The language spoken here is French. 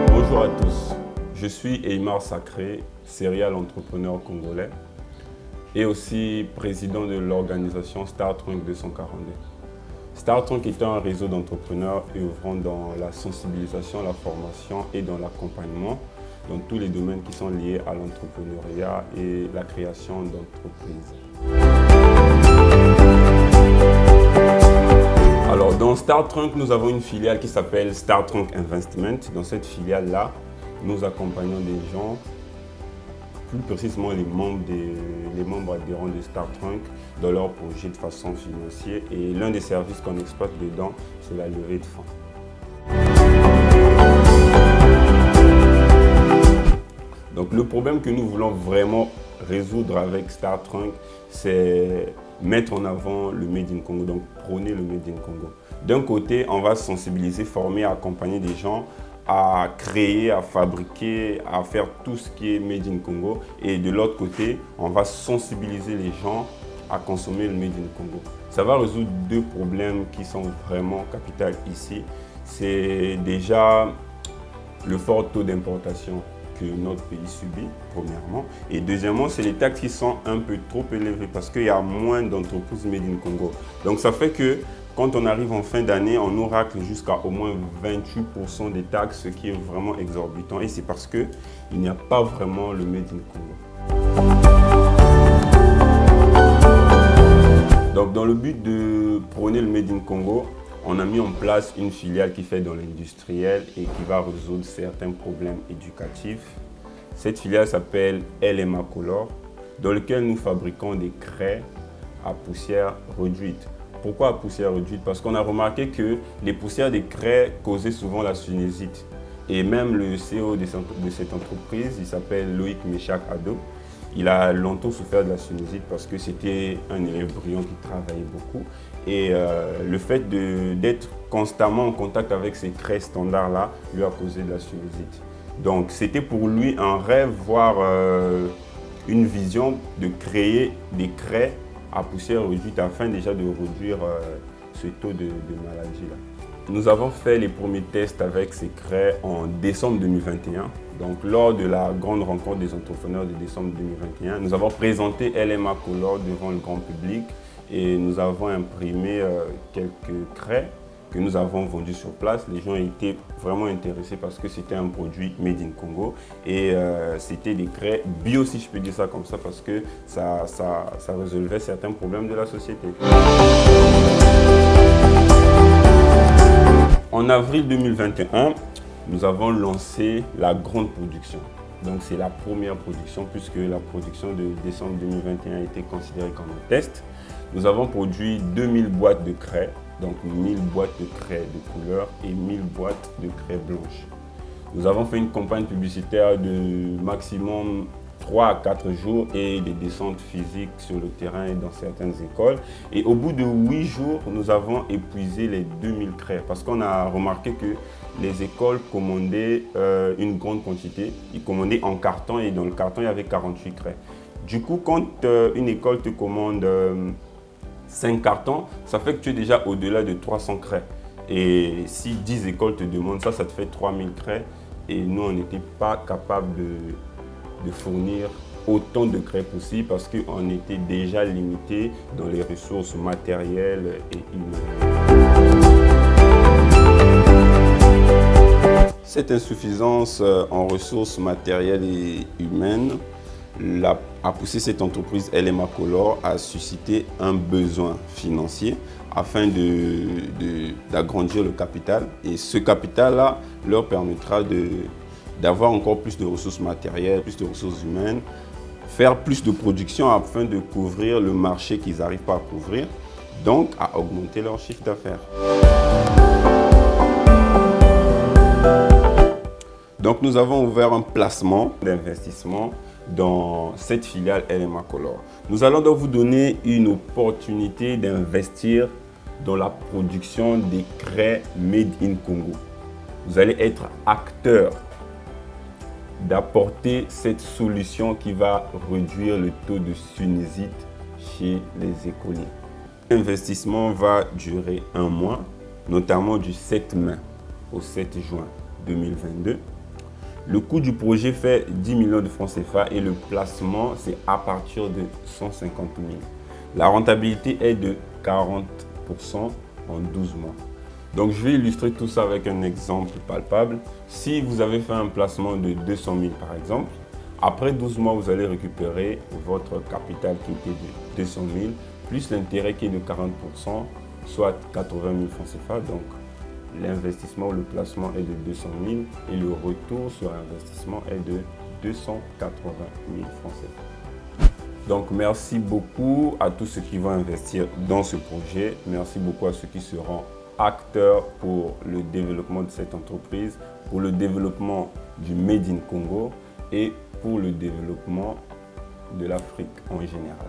Bonjour à tous, je suis Eymar Sacré, serial entrepreneur congolais et aussi président de l'organisation StarTrunk 242. StarTrunk est un réseau d'entrepreneurs œuvrant dans la sensibilisation, la formation et dans l'accompagnement dans tous les domaines qui sont liés à l'entrepreneuriat et la création d'entreprises. Alors dans StarTrunk, nous avons une filiale qui s'appelle StarTrunk Investment. Dans cette filiale-là, nous accompagnons des gens, plus précisément les membres adhérents de StarTrunk, dans leurs projets de façon financière. Et l'un des services qu'on exploite dedans, c'est la levée de fonds. Donc le problème que nous voulons vraiment résoudre avec StarTrunk, c'est mettre en avant le Made in Congo, donc prôner le Made in Congo. D'un côté, on va sensibiliser, former, accompagner des gens à créer, à fabriquer, à faire tout ce qui est Made in Congo. Et de l'autre côté, on va sensibiliser les gens à consommer le Made in Congo. Ça va résoudre deux problèmes qui sont vraiment capitaux ici. C'est déjà le fort taux d'importation que notre pays subit, premièrement. Et deuxièmement, c'est les taxes qui sont un peu trop élevées parce qu'il y a moins d'entreprises Made in Congo. Donc ça fait que quand on arrive en fin d'année, on nous racle jusqu'à au moins 28% des taxes, ce qui est vraiment exorbitant. Et c'est parce qu'il n'y a pas vraiment le Made in Congo. Donc dans le but de prôner le Made in Congo, on a mis en place une filiale qui fait dans l'industriel et qui va résoudre certains problèmes éducatifs. Cette filiale s'appelle LMA Color, dans lequel nous fabriquons des craies à poussière réduite. Pourquoi à poussière réduite? Parce qu'on a remarqué que les poussières des craies causaient souvent la sinusite. Et même le CEO de cette entreprise, il s'appelle Loïc Méchac Ado, il a longtemps souffert de la sinusite parce que c'était un élève brillant qui travaillait beaucoup. Et le fait d'être constamment en contact avec ces craies standards-là lui a causé de la sinusite. Donc c'était pour lui un rêve, voire une vision de créer des craies à poussière réduite afin déjà de réduire ce taux de maladie-là. Nous avons fait les premiers tests avec ces craies en décembre 2021. Donc lors de la grande rencontre des entrepreneurs de décembre 2021, nous avons présenté LMA Color devant le grand public et nous avons imprimé quelques craies que nous avons vendues sur place. Les gens étaient vraiment intéressés parce que c'était un produit Made in Congo et c'était des craies bio, si je peux dire ça comme ça, parce que ça résolvait certains problèmes de la société. En avril 2021, nous avons lancé la grande production. Donc c'est la première production puisque la production de décembre 2021 a été considérée comme un test. Nous avons produit 2000 boîtes de craies, donc 1000 boîtes de craies de couleur et 1000 boîtes de craies blanches. Nous avons fait une campagne publicitaire de maximum 3 à 4 jours et des descentes physiques sur le terrain et dans certaines écoles. Et au bout de 8 jours, nous avons épuisé les 2000 craies parce qu'on a remarqué que les écoles commandaient une grande quantité. Ils commandaient en carton et dans le carton, il y avait 48 craies. Du coup, quand une école te commande 5 cartons, ça fait que tu es déjà au-delà de 300 craies. Et si 10 écoles te demandent ça, ça te fait 3000 craies. Et nous, on n'était pas capable de fournir autant de craies possible parce qu'on était déjà limité dans les ressources matérielles et humaines. Cette insuffisance en ressources matérielles et humaines a poussé cette entreprise LMA Color à susciter un besoin financier afin d'agrandir le capital. Et ce capital-là leur permettra d'avoir encore plus de ressources matérielles, plus de ressources humaines, faire plus de production afin de couvrir le marché qu'ils n'arrivent pas à couvrir, donc à augmenter leur chiffre d'affaires. Donc nous avons ouvert un placement d'investissement dans cette filiale LMA Color. Nous allons donc vous donner une opportunité d'investir dans la production des craies Made in Congo. Vous allez être acteur d'apporter cette solution qui va réduire le taux de sinusite chez les écoliers. L'investissement va durer 1 mois, notamment du 7 mai au 7 juin 2022. Le coût du projet fait 10 millions de francs CFA et le placement, c'est à partir de 150 000. La rentabilité est de 40% en 12 mois. Donc, je vais illustrer tout ça avec un exemple palpable. Si vous avez fait un placement de 200 000 par exemple, après 12 mois, vous allez récupérer votre capital qui était de 200 000 plus l'intérêt qui est de 40%, soit 80 000 francs CFA. Donc, l'investissement ou le placement est de 200 000 et le retour sur investissement est de 280 000 francs CFA. Donc, merci beaucoup à tous ceux qui vont investir dans ce projet. Merci beaucoup à ceux qui seront acteurs pour le développement de cette entreprise, pour le développement du Made in Congo et pour le développement de l'Afrique en général.